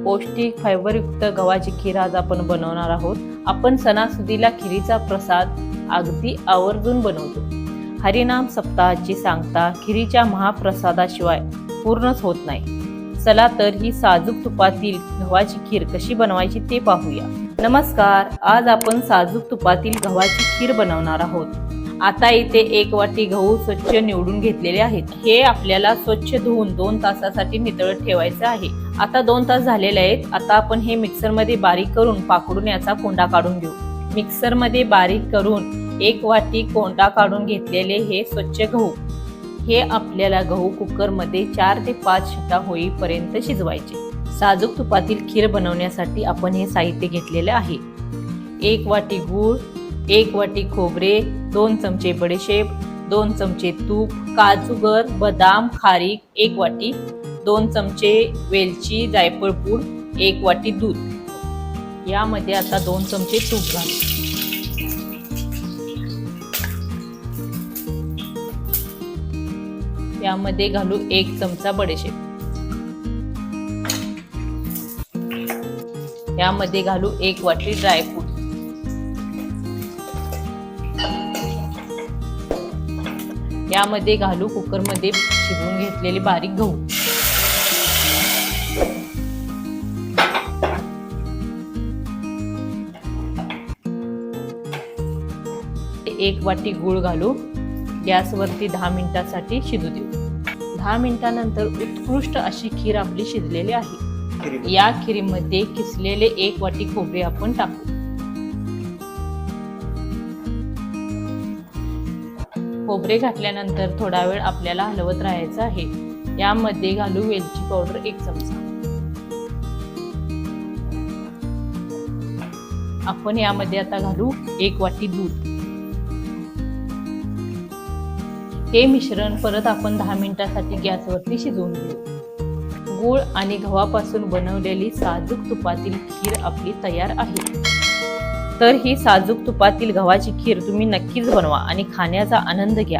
पौष्टिक फायबरयुक्त गव्हाची खीर आज आपण बनवणार आहोत। आपण सणासुदीला खिरीचा प्रसाद अगदी आवर्जून बनवतो। हरिनाम सप्ताहाची सांगता खिरीच्या महाप्रसादाशिवाय पूर्णच होत नाही। चला तर ही साजूक तुपातील गव्हाची खीर कशी बनवायची ते पाहूया। नमस्कार, आज आपण साजूक तुपातील गव्हाची खीर बनवणार आहोत। आता इथे 1 वाटी गहू स्वच्छ निवडून घेतलेले आहेत। हे आपल्याला स्वच्छ धुवून 2 तासासाठी नितळत ठेवायचे आहे। आता 2 तास झालेले आहेत। आता आपण हे मिक्सर मध्ये बारीक करून पाकडून याचा कोंडा काढून घेऊ। मिक्सर मध्ये बारीक करून 1 वाटी कोंडा काढून घेतलेले हे स्वच्छ गहू, हे आपल्याला गहू कुकर मध्ये 4 ते 5 शिट्ट्या होईपर्यंत शिजवायचे। साजूक तुपातील खीर बनवण्यासाठी आपण हे साहित्य घेतलेले आहे। 1 वाटी गूळ, 1 वाटी खोबरे, 2 चमचे बडीशेप, 2 चमचे तूप, काजूगर, बदाम, खारीक 1 वाटी, 2 चमचे वेलची, जायफळ पूड, 1 वाटी दूध। यामध्ये आता 2 चमचे तूप घालू। यामध्ये घालू 1 चमचा बडीशेप। यामध्ये घालू 1 वाटी ड्रायफ्रूट। यामध्ये घालू कुकर मध्ये शिजवून घेतलेले बारीक गहू। एक वाटी गूळ घालू। गॅसवरती 10 मिनिटांसाठी शिजू देऊ। 10 मिनिटांनंतर उत्कृष्ट अशी खीर आपली शिजलेली आहे। या खीरीमध्ये किसलेले 1 वाटी खोबरे आपण टाकू। खोबरे घातल्यानंतर थोडा वेळ आपल्याला हलवत राहायचं आहे। यामध्ये घालू वेलची पावडर 1 चमचा। आपण यामध्ये आता घालू 1 वाटी दूध। हे मिश्रण परत आपण 10 मिनिटांसाठी गॅसवरती शिजवून घेऊ। गूळ आणि गव्हापासून बनवलेली साजूक तुपातील खीर आपली तयार आहे। तर ही साजूक तुपातील गव्हाची खीर तुम्ही नक्कीच बनवा आणि खाण्याचा आनंद घ्या।